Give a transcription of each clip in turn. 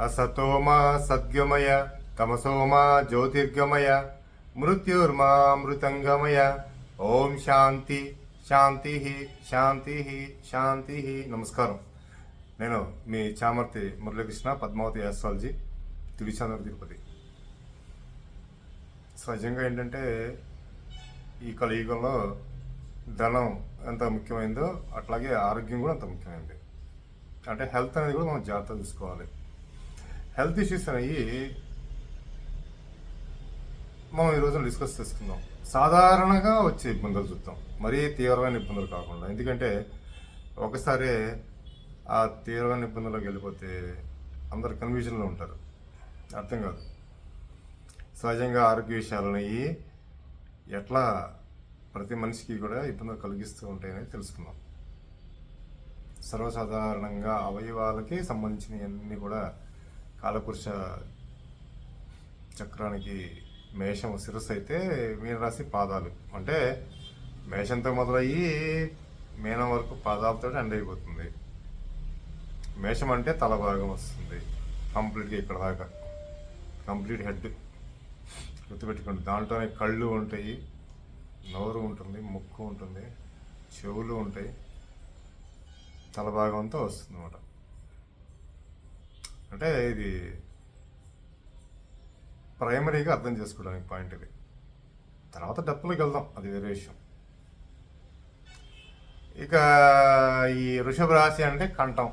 असतोमा सद्गमय तमसोमा ज्योतिर्गमय मृत्युर्मा मृతంగమయ. ఓం శాంతి శాంతి శాంతి శాంతి. నమస్కారం. నేను మీ చామర్తి మురళీకృష్ణ, పద్మావతి ఆస్ట్రాలజీ, తిరుచానూరు, తిరుపతి. సహజంగా ఏంటంటే ఈ కలియుగంలో ధనం ఎంత ముఖ్యమైందో అట్లాగే ఆరోగ్యం కూడా అంత ముఖ్యమైనది. అంటే హెల్త్ అనేది కూడా మనం జాగ్రత్త చూసుకోవాలి. హెల్త్ ఇష్యూస్ అనేవి మనం ఈరోజు డిస్కస్ చేసుకుందాం. సాధారణంగా వచ్చే ఇబ్బందులు చూద్దాం, మరీ తీవ్రమైన ఇబ్బందులు కాకుండా. ఎందుకంటే ఒకసారి ఆ తీవ్రమైన ఇబ్బందుల్లోకి వెళ్ళిపోతే అందరు కన్ఫ్యూజన్లో ఉంటారు, అర్థం కాదు. సహజంగా ఆరోగ్య విషయాలని ఎట్లా ప్రతి మనిషికి కూడా ఇబ్బందులు కలిగిస్తూ ఉంటాయని తెలుసుకుందాం. సర్వసాధారణంగా అవయవాలకి సంబంధించినవన్నీ కూడా కాలపురుష చక్రానికి మేషం శిరస్సు అయితే, మీనరాశి పాదాలు. అంటే మేషంతో మొదలయ్యి మీనం వరకు పాదాలతో ఎండ్ అయిపోతుంది. మేషం అంటే తల భాగం వస్తుంది కంప్లీట్గా ఇక్కడ దాకా, కంప్లీట్ హెడ్. గుర్తుపెట్టుకోండి, దాంట్లోనే కళ్ళు ఉంటాయి, నోరు ఉంటుంది, ముక్కు ఉంటుంది, చెవులు ఉంటాయి, తల భాగంతో వస్తుంది అన్నమాట. అంటే ఇది ప్రైమరీగా అర్థం చేసుకోవడానికి పాయింట్ ఇది. తర్వాత డప్పులకు వెళ్దాం, అది వేరే విషయం. ఇక ఈ వృషభ రాశి అంటే కంఠం,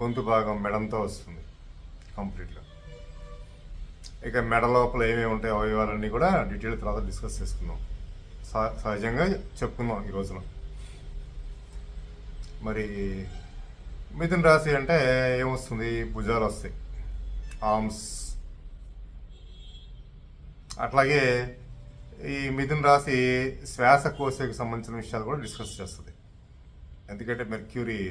గొంతు భాగం మెడంతో వస్తుంది కంప్లీట్గా. ఇక మెడ లోపల ఏమేమి ఉంటాయి అవయవాలన్నీ కూడా డీటెయిల్ తర్వాత డిస్కస్ చేసుకుందాం, సహజంగా చెప్పుకుందాం ఈ రోజున. మరి మిథున రాశి అంటే ఏమొస్తుంది? భుజాలు వస్తాయి, ఆర్మ్స్. అట్లాగే ఈ మిథున రాశి శ్వాసకోశకు సంబంధించిన విషయాలు కూడా డిస్కస్ చేస్తుంది. ఎందుకంటే మెర్క్యూరీ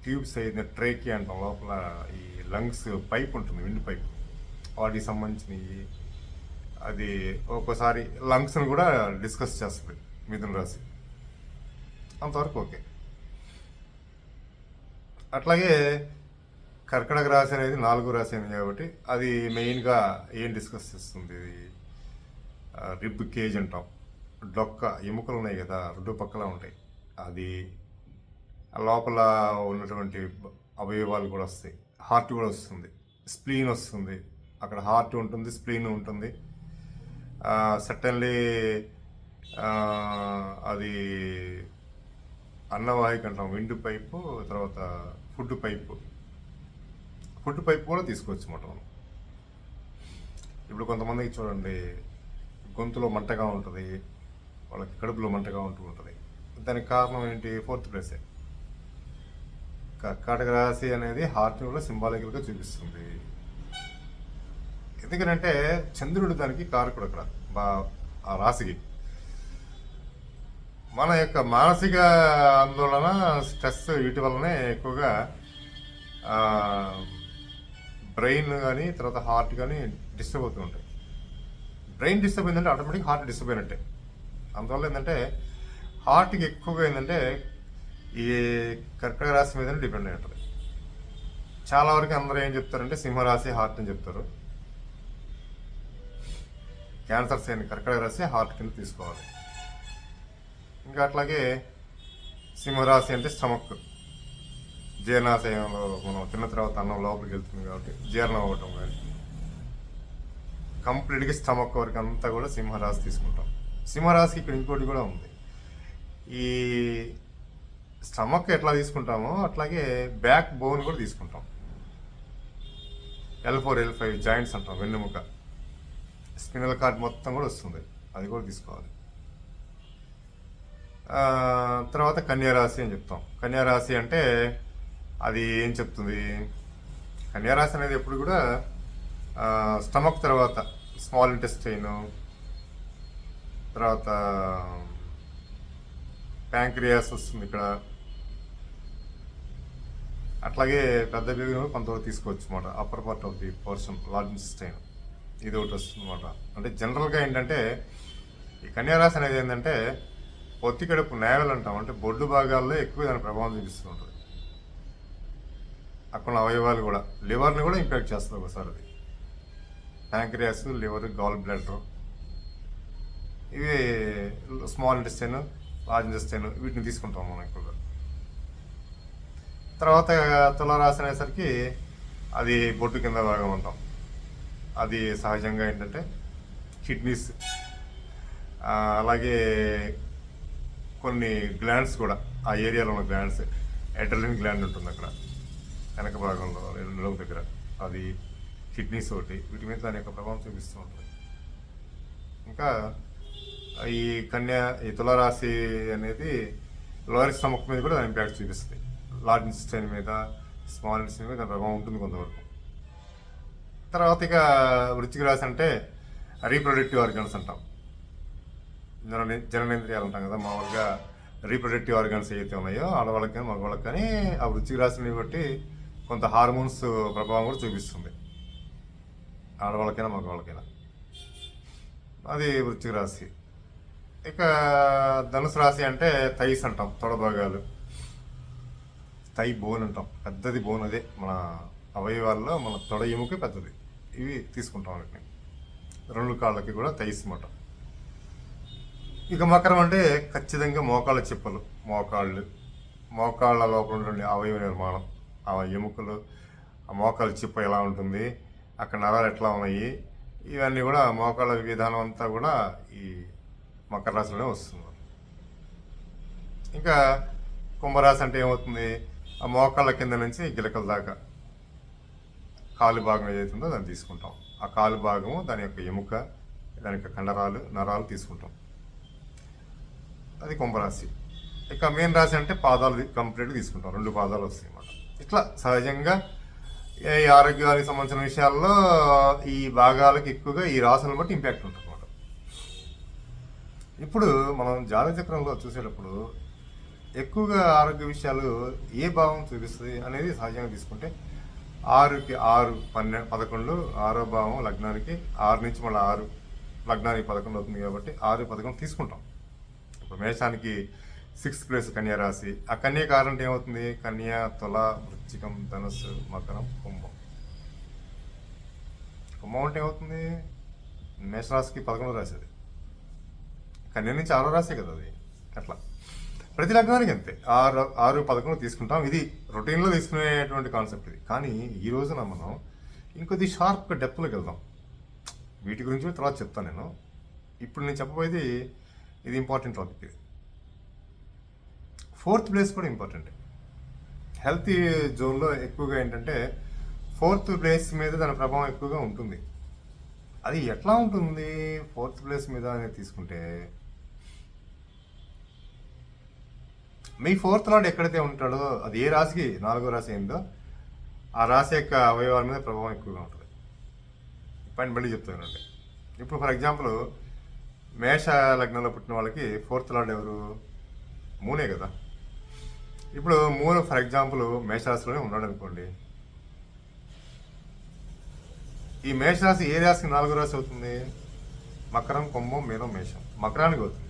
ట్యూబ్స్ అయింది, ట్రేకి అంటాం, లోపల ఈ లంగ్స్ పైప్ ఉంటుంది, విండ్ పైప్, వాటికి సంబంధించినవి. అది ఒక్కోసారి లంగ్స్ని కూడా డిస్కస్ చేస్తుంది మిథున రాశి. అంతవరకు ఓకే. అట్లాగే కర్కటక రాశి అనేది 4వ రాశి అయింది కాబట్టి అది మెయిన్గా ఏం డిస్కస్ చేస్తుంది? రిబ్ కేజ్ అంటాం, డొక్క ఎముకలు ఉన్నాయి కదా, 2 పక్కల ఉంటాయి. అది లోపల ఉన్నటువంటి అవయవాలు కూడా వస్తాయి. హార్ట్ కూడా వస్తుంది, స్ప్లీన్ వస్తుంది. అక్కడ హార్ట్ ఉంటుంది, స్ప్లీన్ ఉంటుంది. సర్టన్లీ అది అన్నవాహిక అంటాం, విండ్ పైపు, తర్వాత ఫుడ్ పైపు కూడా తీసుకోవచ్చు అన్నమాట మనం. ఇప్పుడు కొంతమందికి చూడండి, గొంతులో మంటగా ఉంటుంది, వాళ్ళకి కడుపులో మంటగా ఉంటుంది. దానికి కారణం ఏంటి? 4th ప్లేసే. కర్కాటక రాశి అనేది హార్ట్ కూడా సింబాలికల్గా చూపిస్తుంది. ఎందుకంటే చంద్రుడు దానికి కారకుడు అక్కడ, ఆ రాశికి. మన యొక్క మానసిక ఆందోళన, స్ట్రెస్, వీటి వల్లనే ఎక్కువగా బ్రెయిన్ కానీ తర్వాత హార్ట్ కానీ డిస్టర్బ్ అవుతూ ఉంటాయి. బ్రెయిన్ డిస్టర్బ్ అయిందంటే ఆటోమేటిక్ హార్ట్ డిస్టర్బ్ అయినట్టే. అందువల్ల ఏంటంటే హార్ట్కి ఎక్కువగా ఏంటంటే ఈ కర్కటక రాశి మీదనే డిపెండ్ అయి ఉంటుంది. చాలా వరకు అందరూ ఏం చెప్తారంటే సింహరాశి హార్ట్ అని చెప్తారు. క్యాన్సర్స్ అయిన కర్కటక రాశి హార్ట్ కింద తీసుకోవాలి. ఇంకా అట్లాగే సింహరాశి అంటే స్టమక్, జీర్ణాశయంలో మనం తిన్న తర్వాత అన్నం లోపలికి వెళ్తుంది కాబట్టి జీర్ణం అవ్వటం. కానీ కంప్లీట్గా స్టమక్ వరకు అంతా కూడా సింహరాశి తీసుకుంటాం. సింహరాశికి ఇక్కడ ఇంకోటి కూడా ఉంది. ఈ స్టమక్ ఎట్లా తీసుకుంటామో అట్లాగే బ్యాక్ బోన్ కూడా తీసుకుంటాం. L4 L5 జాయింట్స్ అంటాం, వెన్నెముక, స్పినల్ కార్డ్ మొత్తం కూడా వస్తుంది, అది కూడా తీసుకోవాలి. తర్వాత కన్యారాశి అని చెప్తాం. కన్యారాశి అంటే అది ఏం చెప్తుంది? కన్యారాశి అనేది ఎప్పుడు కూడా స్టమక్ తర్వాత స్మాల్ ఇంటెస్టైన్, తర్వాత ప్యాంక్రియాస్ వస్తుంది ఇక్కడ. అట్లాగే పెద్ద బిగును కొంతవరకు తీసుకోవచ్చు అన్నమాట. Upper part of the portion, large intestine, ఇది ఒకటి వస్తుంది అన్నమాట. అంటే జనరల్గా ఏంటంటే ఈ కన్యారాశి అనేది ఏంటంటే పొత్తి కడుపు నేవలు అంటాం, అంటే బొడ్డు భాగాల్లో ఎక్కువ దాని ప్రభావం చూపిస్తూ ఉంటుంది. అక్కడ అవయవాలు కూడా లివర్ని కూడా ఇంపాక్ట్ చేస్తుంది ఒకసారి అది. ప్యాంక్రియాస్, లివర్, గాల్ బ్లాడర్, ఇవి స్మాల్ ఇంటెస్టైన్, లార్జ్ ఇంటెస్టైన్, వీటిని తీసుకుంటాం మనం ఎక్కువగా. తర్వాత తులారాశి అనేసరికి అది బొట్టు కింద భాగం ఉంటాం. అది సహజంగా ఏంటంటే కిడ్నీస్, అలాగే కొన్ని గ్లాండ్స్ కూడా, ఆ ఏరియాలో ఉన్న గ్లాండ్స్, ఎడ్రలిన్ గ్లాండ్ ఉంటుంది అక్కడ వెనక భాగంలో నడుము దగ్గర, అది కిడ్నీస్ ఒకటి, వీటి మీద దాని యొక్క ప్రభావం చూపిస్తూ ఉంటుంది. ఇంకా ఈ తులారాశి అనేది లోయర్ స్టమక్ మీద కూడా దాని ఇంపాక్ట్ చూపిస్తుంది. లార్జ్ ఇంటెస్టైన్ మీద, స్మాల్ ఇంటెస్టైన్ మీద దాని ప్రభావం ఉంటుంది కొంతవరకు. తర్వాత ఇక వృశ్చిక రాశి అంటే రీప్రొడక్టివ్ ఆర్గన్స్ అంటాం, జననేంద్రియాలు అంటాం కదా. మామూలుగా రీప్రొడక్టివ్ ఆర్గన్స్ ఏవైతే ఉన్నాయో ఆడవాళ్ళకి కానీ మగవాళ్ళకి కానీ ఆ వృశ్చిక రాశిని బట్టి కొంత హార్మోన్స్ ప్రభావం కూడా చూపిస్తుంది, ఆడవాళ్ళకైనా మగవాళ్ళకైనా. అది వృశ్చిక రాశి. ఇక ధనుసు రాశి అంటే థైస్ అంటాం, తొడ భాగాలు, థై బోన్ అంటాం, పెద్దది బోన్. అదే మన అవయవాల్లో మన తొడ ఎముక పెద్దది. ఇవి తీసుకుంటాం వీటిని. రెండు కాళ్ళకి కూడా థైస్ అన్నమాట. ఇక మకరం అంటే ఖచ్చితంగా మోకాళ్ళ చిప్పలు, మోకాళ్ళ లోపల ఉండే అవయవ నిర్మాణం, ఆ ఎముకలు, ఆ మోకాళ్ళ చిప్ప ఎలా ఉంటుంది, అక్కడ నరాలు ఎట్లా ఉన్నాయి, ఇవన్నీ కూడా మోకాళ్ళ విధానం అంతా కూడా ఈ మకర రాశిలోనే వస్తుంది. ఇంకా కుంభరాశి అంటే ఏమవుతుంది, ఆ మోకాళ్ళ కింద నుంచి గిలకల దాకా కాలు భాగం ఏదైతుందో దాన్ని తీసుకుంటాం. ఆ కాలు భాగము, దాని యొక్క ఎముక, దాని యొక్క కండరాలు, నరాలు తీసుకుంటాం. అది కుంభరాశి. ఇక మీన రాశి అంటే పాదాలు కంప్లీట్గా తీసుకుంటాం, 2 పాదాలు వస్తాయి అన్నమాట. ఇట్లా సహజంగా ఈ ఆరోగ్యానికి సంబంధించిన విషయాల్లో ఈ భాగాలకు ఎక్కువగా ఈ రాశులను బట్టి ఇంపాక్ట్ ఉంటుంది అన్నమాట. ఇప్పుడు మనం జాతక చక్రంలో చూసేటప్పుడు ఎక్కువగా ఆరోగ్య విషయాలు ఏ భావం చూపిస్తుంది అనేది సహజంగా తీసుకుంటే 6కి 6, 12, 11, 6వ భావం లగ్నానికి, 6 నుంచి మళ్ళీ 6 లగ్నానికి 11 అవుతుంది కాబట్టి 6, 11 తీసుకుంటాం. ఇప్పుడు మేషానికి 6th ప్లేస్ కన్యా రాశి. ఆ కన్యా కారణం ఏమవుతుంది, కన్యా, తుల, వృశ్చికం, ధనుస్సు, మకరం, కుంభం. కుంభం అంటే ఏమవుతుంది, మేషరాశికి 11వ రాశి. అది కన్యా నుంచి 6వ రాశి కదా అది. అట్లా ప్రతి లగ్నానికి అంతే 6, 11 తీసుకుంటాం. ఇది రొటీన్లో తీసుకునేటువంటి కాన్సెప్ట్ ఇది. కానీ ఈ రోజున మనం ఇంకొద్ది షార్ప్గా డెప్త్లోకి వెళ్దాం. వీటి గురించి తర్వాత చెప్తాను నేను. ఇప్పుడు నేను చెప్పబోయేది ఇది ఇంపార్టెంట్ టాపిక్. ఇది 4th ప్లేస్ కూడా ఇంపార్టెంట్. హెల్త్ జోన్లో ఎక్కువగా ఏంటంటే 4th ప్లేస్ మీద దాని ప్రభావం ఎక్కువగా ఉంటుంది. అది ఎట్లా ఉంటుంది 4th ప్లేస్ మీద అనేది తీసుకుంటే, మీ 4th లార్డ్ ఎక్కడైతే ఉంటాడో అది ఏ రాశికి 4వ రాశి అయిందో ఆ రాశి యొక్క అవయవాల మీద ప్రభావం ఎక్కువగా ఉంటుంది. పాయింట్ మళ్ళీ చెప్తానండి. ఇప్పుడు ఫర్ ఎగ్జాంపుల్ మేష లగ్నంలో పుట్టిన వాళ్ళకి 4th లార్డ్ ఎవరు, మూనే కదా. ఇప్పుడు మూడు ఫర్ ఎగ్జాంపుల్ మేషరాశిలోనే ఉన్నాడు అనుకోండి. ఈ మేషరాశి ఏ రాశికి 4వ రాశి అవుతుంది, మకరం, కుంభం, మీనం, మేషం, మకరానికి అవుతుంది.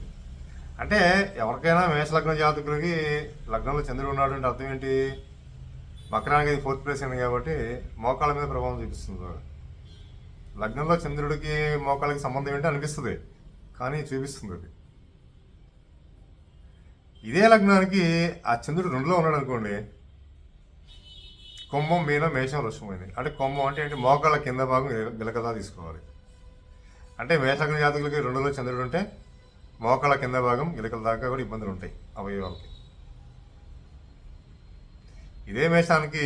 అంటే ఎవరికైనా మేషలగ్న జాతకులకి లగ్నంలో చంద్రుడు ఉన్నాడు అంటే అర్థం ఏంటి, మకరానికి అది 4th ప్లేస్ అయింది కాబట్టి మోకాళ్ళ మీద ప్రభావం చూపిస్తుంది. లగ్నంలో చంద్రుడికి మోకాళ్ళకి సంబంధం ఏంటి అనిపిస్తుంది, కానీ చూపిస్తుంది అది. ఇదే లగ్నానికి ఆ చంద్రుడు 2లో ఉన్నాడు అనుకోండి, కుంభం, మీనం, మేషం, వృషభం అయింది. అంటే కుంభం అంటే ఏంటి, మోకాళ్ళ కింద భాగం గిలకదా తీసుకోవాలి. అంటే మేషలగ్న జాతకులకి 2లో చంద్రుడు ఉంటే మోకాళ్ళ కింద భాగం గిలకల దాకా కూడా ఇబ్బందులు ఉంటాయి అవయవాలకి. ఇదే మేషానికి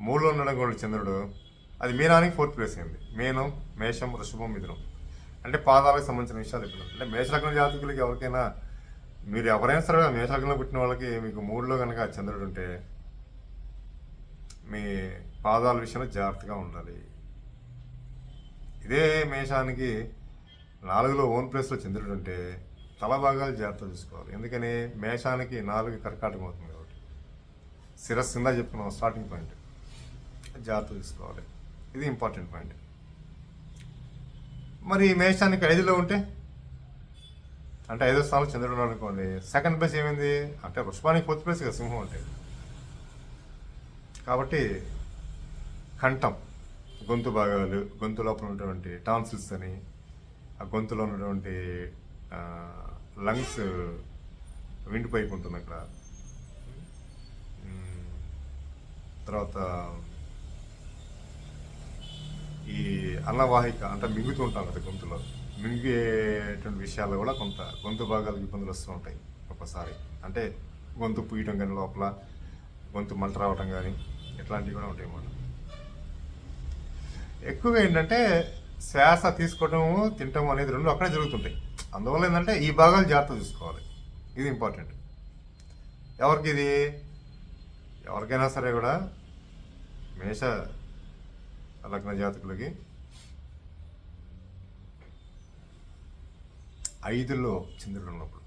3లో ఉండడం కూడా చంద్రుడు, అది మీనానికి 4th ప్లేస్ అయింది. మీనం, మేషం, వృషభం, మిథునం. అంటే పాదాలకు సంబంధించిన విషయాలు ఇప్పుడు. అంటే మేషలగ్న జాతకులకి ఎవరికైనా, మీరు ఎవరైనా సరే మేషలగ్నంలో పుట్టిన వాళ్ళకి మీకు 3లో కనుక చంద్రుడు ఉంటే మీ పాదాల విషయంలో జాగ్రత్తగా ఉండాలి. ఇదే మేషానికి 4లో ఓన్ ప్లేస్లో చంద్రుడు ఉంటే తల భాగాలు జాగ్రత్త చూసుకోవాలి. ఎందుకని మేషానికి 4 కర్కాటకం అవుతుంది కాబట్టి, శిరస్సు కింద చెప్పుకున్నాం స్టార్టింగ్ పాయింట్, జాగ్రత్త చూసుకోవాలి. ఇది ఇంపార్టెంట్ పాయింట్. మరి మేషానికి 5లో ఉంటే, అంటే 5వ స్థానంలో చంద్రుడు ఉన్నాడు అనుకోండి, 2nd ప్లేస్ ఏమైంది అంటే వృషభానికి 4th ప్లేస్ కదా సింహం అంటే. కాబట్టి కంఠం, గొంతు భాగాలు, గొంతు లోపల ఉన్నటువంటి టాన్సిల్స్ అని, ఆ గొంతులో ఉన్నటువంటి లంగ్స్ విండ్ పైప్ ఉంటుంది అక్కడ. తర్వాత ఈ అన్నవాహిక అంటే మింగుతూ ఉంటాం కదా గొంతులో, మింగేటువంటి విషయాల్లో కూడా కొంత గొంతు భాగాలకు ఇబ్బందులు వస్తూ ఉంటాయి ఒక్కోసారి. అంటే గొంతు పూయటం కానీ, లోపల గొంతు మంట రావటం కానీ, ఇట్లాంటివి కూడా ఉంటాయి అన్నమాట. ఎక్కువగా ఏంటంటే శ్వాస తీసుకోవటము, తినటం అనేది రెండు అక్కడే జరుగుతుంటాయి. అందువల్ల ఏంటంటే ఈ భాగాలు జాగ్రత్త చూసుకోవాలి. ఇది ఇంపార్టెంట్. ఎవరికి ఇది, ఎవరికైనా సరే కూడా మేష లగ్న జాతకులకి 5లో చంద్రుడు ఉన్నప్పుడు,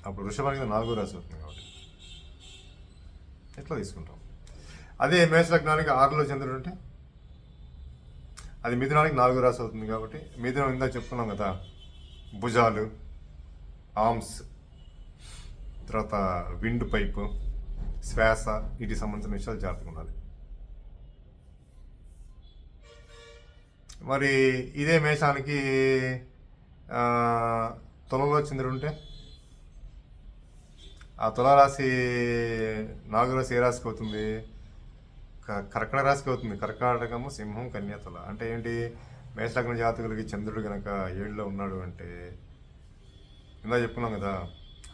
అప్పుడు వృషభానికి 4వ రాశి అవుతుంది కాబట్టి ఎట్లా తీసుకుంటాం. అదే మేష లగ్నానికి 6లో చంద్రుడు ఉంటే అది మిథునానికి 4వ రాశి అవుతుంది కాబట్టి, మిథునం ఇందా చెప్పుకున్నాం కదా, భుజాలు, ఆర్మ్స్, తర్వాత విండ్ పైపు, శ్వాస, వీటికి సంబంధించిన విషయాలు జాగ్రత్తగా ఉండాలి. మరి ఇదే మేషానికి తులలో చంద్రుడు ఉంటే, ఆ తులారాశి 4వ రాశి ఏ రాశికి అవుతుంది, కర్కట రాశికి అవుతుంది. కర్కాటకము, సింహం, కన్యా, తుల. అంటే ఏంటి, మేషలగ్న జాతకులకి చంద్రుడు కనుక 7లో ఉన్నాడు అంటే, ఇందా చెప్పుకున్నాం కదా,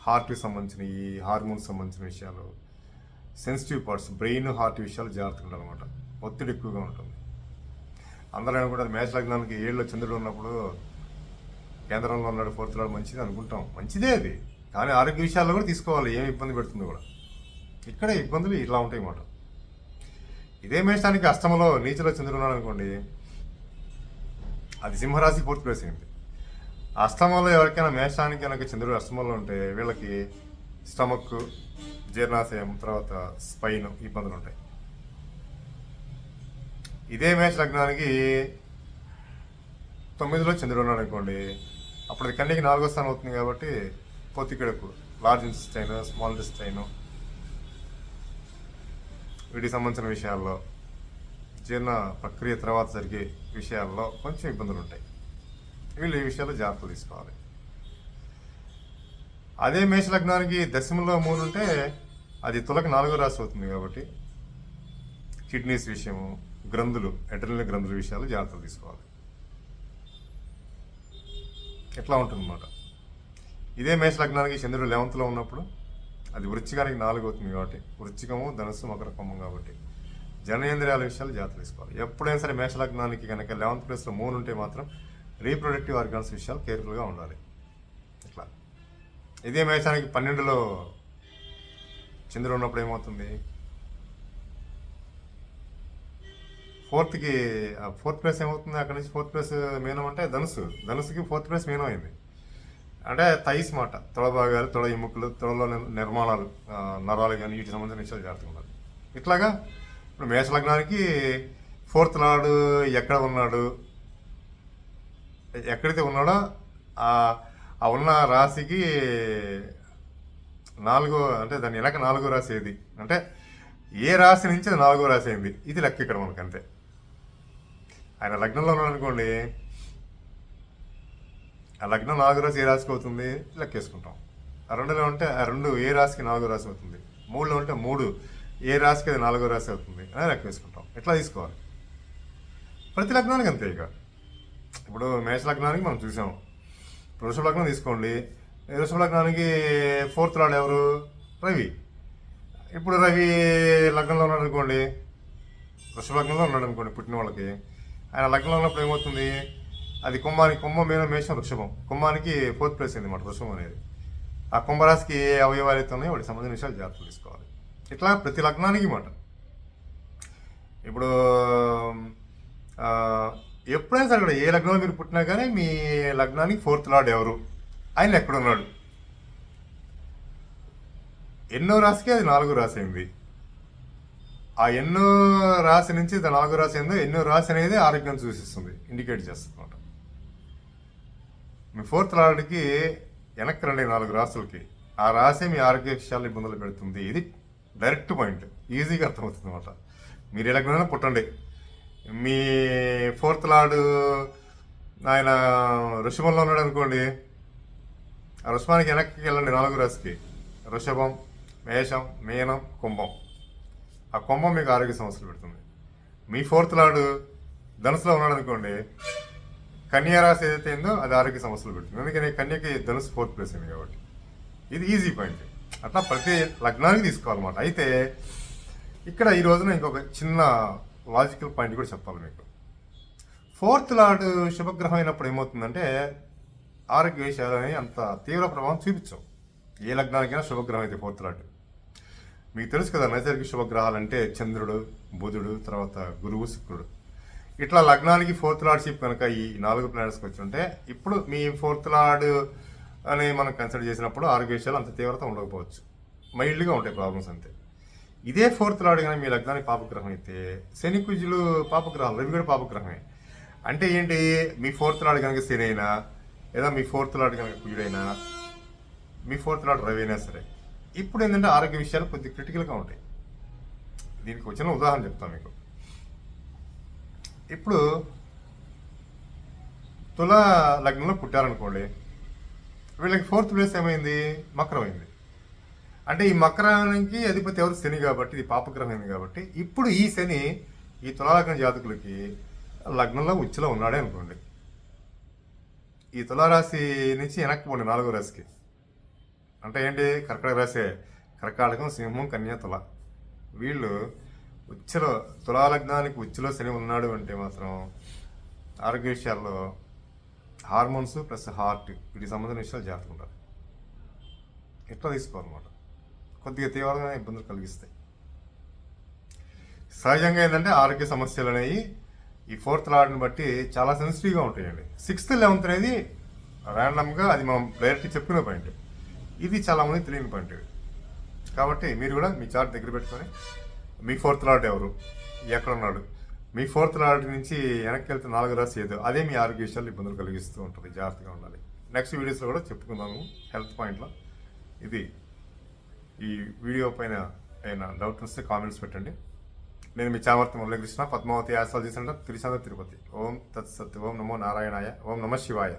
హార్ట్కి సంబంధించిన ఈ హార్మోన్స్ సంబంధించిన విషయాలు, సెన్సిటివ్ పార్ట్స్, బ్రెయిన్, హార్ట్ విషయాలు జాగ్రత్తగా ఉండాలన్నమాట. ఒత్తిడి ఎక్కువగా ఉంటుంది. అందరూ అనుకుంటారు మేష లగ్నానికి 7లో చంద్రుడు ఉన్నప్పుడు కేంద్రంలో ఉన్నాడు, 4th లార్డ్, మంచిది అనుకుంటాం. మంచిదే అది, కానీ ఆరోగ్య విషయాల్లో కూడా తీసుకోవాలి, ఏమి ఇబ్బంది పెడుతుందో కూడా. ఇక్కడే ఇబ్బందులు ఇట్లా ఉంటాయి అన్నమాట. ఇదే మేషానికి అష్టమలో నీచలో చంద్రుడు ఉన్నాడు అనుకోండి, అది సింహరాశి 4th ప్లేస్ అయింది. అష్టమంలో ఎవరికైనా మేషానికి కనుక చంద్రుడు అష్టమంలో ఉంటే వీళ్ళకి స్టమక్, జీర్ణాశయం, తర్వాత స్పైన్ ఇబ్బందులు ఉంటాయి. ఇదే మేష లగ్నానికి 9లో చంద్రుడు ఉన్నాడు అనుకోండి, అప్పుడు అది కన్యకి 4వ స్థానం అవుతుంది కాబట్టి పొత్తికడుపు, లార్జ్ ఇంటెస్టైన్, స్మాల్ ఇంటెస్టైన్, వీటికి సంబంధించిన విషయాల్లో, జీర్ణ ప్రక్రియ తర్వాత జరిగే విషయాల్లో కొంచెం ఇబ్బందులు ఉంటాయి. వీళ్ళు ఈ విషయాల్లో జాగ్రత్తలు తీసుకోవాలి. అదే మేష లగ్నానికి 10లో 3 ఉంటే అది తులకు 4వ రాశి అవుతుంది కాబట్టి కిడ్నీస్ విషయము, గ్రంథులు, అడ్రినల్ గ్రంథుల విషయాలు జాగ్రత్తలు తీసుకోవాలి. ఎట్లా ఉంటుందన్నమాట. ఇదే మేష లగ్నానికి చంద్రుడు 11లో ఉన్నప్పుడు అది వృశ్చికానికి 4 అవుతుంది కాబట్టి, వృశ్చికము, ధనుస్సు, మకర కుంభం కాబట్టి జననేంద్రియాల విషయాలు జాగ్రత్త తీసుకోవాలి. ఎప్పుడైనా సరే మేష లగ్నానికి కనుక 11th ప్లేస్లో 3 ఉంటే మాత్రం రీప్రొడక్టివ్ ఆర్గాన్స్ విషయాలు కేర్ఫుల్గా ఉండాలి. ఇట్లా. ఇదే మేషానికి 12లో చంద్రుడు ఉన్నప్పుడు ఏమవుతుంది, 4th ప్లేస్ ఏమవుతుంది, అక్కడ నుంచి 4th ప్లేస్ మీనం అంటే ధనుసుకి 4th ప్లేస్ మీనం అయింది. అంటే థైస్ మాట, తొడ భాగాలు, తొడ ఎముకలు, తొడలో నిర్మాణాలు, నరాలు కానీ వీటికి సంబంధించిన విషయాలు జాగ్రత్తగా ఉండాలి. ఇట్లాగా ఇప్పుడు మేష లగ్నానికి 4th లార్డ్ ఎక్కడ ఉన్నాడు, ఎక్కడైతే ఉన్నాడో ఆ ఉన్న రాశికి 4వ, అంటే దాని వెనక 4వ రాశి ఏది అంటే ఏ రాశి నుంచి అది 4వ రాశి అయింది, ఇది లెక్క ఇక్కడ మనకు. అంతే. ఆయన లగ్నంలో ఉన్నాడు అనుకోండి, ఆ లగ్నం 4వ రాశి ఏ రాశికి అవుతుంది లెక్కేసుకుంటాం. ఆ 2లో ఉంటే ఆ 2 ఏ రాశికి 4వ రాశి అవుతుంది, 3లో ఉంటే 3 ఏ రాశికి అది 4వ రాశి అవుతుంది అని లెక్కేసుకుంటాం. ఎట్లా తీసుకోవాలి ప్రతి లగ్నానికి అంతే. ఇక ఇప్పుడు మేష లగ్నానికి మనం చూసాం. వృషభ లగ్నం తీసుకోండి, వృషభ లగ్నానికి 4th లార్డ్ ఎవరు, రవి. ఇప్పుడు రవి లగ్నంలో ఉన్నాడు అనుకోండి, వృషభ లగ్నంలో ఉన్నాడు అనుకోండి పుట్టిన వాళ్ళకి, ఆయన లగ్నంలో ఉన్నప్పుడు ఏమవుతుంది, అది కుంభం మీద మేషం, వృషభం. కుంభానికి 4th ప్లేస్ అయింది అన్నమాట వృషభం అనేది. ఆ కుంభరాశికి ఏ అవయవాలు అయితే ఉన్నాయో వాటికి సంబంధించిన విషయాలు జాగ్రత్తలు తీసుకోవాలి. ఇట్లా ప్రతి లగ్నానికి మాట. ఇప్పుడు ఎప్పుడైనా సరే ఏ లగ్నంలో మీరు పుట్టినా కానీ మీ లగ్నానికి 4th లార్డ్ ఎవరు, ఆయన ఎక్కడున్నాడు, ఎన్నో రాశికి అది 4వ రాశి అయింది. ఆ ఎన్నో రాశి నుంచి 4వ రాశి అయిందో, ఎన్నో రాశి అనేది ఆరోగ్యం సూచిస్తుంది, ఇండికేట్ చేస్తుంది అనమాట. మీ 4th లార్డ్కి వెనక్కి రండి 4 రాశులకి, ఆ రాశి మీ ఆరోగ్య విషయాలు ఇబ్బందులు పెడుతుంది. ఇది డైరెక్ట్ పాయింట్, ఈజీగా అర్థమవుతుంది అనమాట. మీరు ఏ లగ్నంలో పుట్టండి, మీ ఫోర్త్ లార్డ్ ఆయన వృషభంలో ఉన్నాడు అనుకోండి, ఆ వృషభానికి వెనక్కి వెళ్ళండి 4 రాశికి, వృషభం, మేషం, మీనం, కుంభం. ఆ కుంభం మీకు ఆరోగ్య సమస్యలు పెడుతుంది. మీ ఫోర్త్ లార్డ్ ధనుసులో ఉన్నాడు అనుకోండి, కన్యా రాశి ఏదైతే ఉందో అది ఆరోగ్య సమస్యలు పెడుతుంది. ఎందుకని కన్యకి ధనుసు 4th ప్లేస్ అయింది కాబట్టి. ఇది ఈజీ పాయింట్. అట్లా ప్రతి లగ్నానికి తీసుకోవాలన్నమాట. అయితే ఇక్కడ ఈ రోజున ఇంకొక చిన్న లాజికల్ పాయింట్ కూడా చెప్పాలి మీకు. ఫోర్త్ లార్డ్ శుభగ్రహం అయినప్పుడు ఏమవుతుందంటే ఆరోగ్య విషయాలు అనేవి అంత తీవ్ర ప్రభావం చూపించవు. ఏ లగ్నానికైనా శుభగ్రహం అయితే ఫోర్త్ లార్డ్. మీకు తెలుసు కదా, నైసర్గిక శుభగ్రహాలు అంటే చంద్రుడు, బుధుడు, తర్వాత గురువు, శుక్రుడు. ఇట్లా లగ్నానికి ఫోర్త్ లార్డ్షిప్ కనుక ఈ 4 ప్లానెట్స్కి వచ్చి ఉంటే, ఇప్పుడు మీ ఫోర్త్ లార్డ్ అని మనం కన్సిడర్ చేసినప్పుడు ఆరోగ్య విషయాలు అంత తీవ్రత ఉండకపోవచ్చు, మైల్డ్గా ఉంటాయి ప్రాబ్లమ్స్ అంతే. ఇదే ఫోర్త్ లార్డ్ కానీ మీ లగ్నానికి పాపగ్రహం అయితే, శని కుజులు పాపగ్రహాలు, రవి కూడా పాపగ్రహమే. అంటే ఏంటి, మీ ఫోర్త్ లార్డ్ కనుక శని అయినా, లేదా మీ ఫోర్త్ లార్డ్ కనుక కుజుడైనా, మీ ఫోర్త్ లార్డ్ రవి అయినా సరే, ఇప్పుడు ఏంటంటే ఆరోగ్య విషయాలు కొద్దిగా క్రిటికల్గా ఉంటాయి. దీనికి వచ్చిన ఉదాహరణ చెప్తాను మీకు. ఇప్పుడు తులా లగ్నంలో పుట్టారనుకోండి, వీళ్ళకి 4th ప్లేస్ ఏమైంది, మకరం అయింది. అంటే ఈ మకరానికి అధిపతి ఎవరు, శని కాబట్టి, ఇది పాపగ్రహం అయింది కాబట్టి, ఇప్పుడు ఈ శని ఈ తులాలగ్న జాతకులకి లగ్నంలో ఉచ్చులో ఉన్నాడే అనుకోండి, ఈ తులారాశి నుంచి వెనక్కి పోండి 4వ రాశికి. అంటే ఏంటి, కర్కాటక రాశి, కర్కాటకం, సింహం, కన్యా, తుల. వీళ్ళు ఉచ్చులో, తులాలగ్నానికి ఉచ్చులో శని ఉన్నాడు అంటే మాత్రం ఆరోగ్య విషయాల్లో హార్మోన్స్ ప్లస్ హార్ట్ వీటికి సంబంధించిన విషయాలు జాగ్రత్తగా ఉండాలి. ఎట్లా తీసుకోవాలన్నమాట, కొద్దిగా తీవ్రమైన ఇబ్బందులు కలిగిస్తాయి. సహజంగా ఏంటంటే ఆరోగ్య సమస్యలు అనేవి ఈ 4th లార్డ్ని బట్టి చాలా సెన్సిటివ్గా ఉంటాయండి. 6th 11th అనేది ర్యాండమ్గా అది మనం డైరెక్ట్ చెప్పుకునే పాయింట్. ఇది చాలామంది తెలియని పాయింట్. కాబట్టి మీరు కూడా మీ చార్ట్ దగ్గర పెట్టుకొని మీ 4th లార్డ్ ఎవరు, ఎక్కడ ఉన్నాడు, మీ 4th లార్డ్ నుంచి వెనక్కి వెళ్తే 4వ రాశి ఏదో, అదే మీ ఆరోగ్య విషయాలు ఇబ్బందులు కలిగిస్తూ ఉంటుంది. జాగ్రత్తగా ఉండాలి. నెక్స్ట్ వీడియోస్లో కూడా చెప్పుకుందాము హెల్త్ పాయింట్లో. ఇది ఈ వీడియో పైన ఏమైనా డౌట్ వస్తే కామెంట్స్ పెట్టండి. నేను మీ చామర్తి మురళీకృష్ణ, పద్మావతి ఆస్ట్రాలజీ సెంటర్, తిరుచాంద్ర, తిరుపతి. ఓం తత్సత్. ఓం నమో నారాయణాయ. ఓం నమ శివాయ.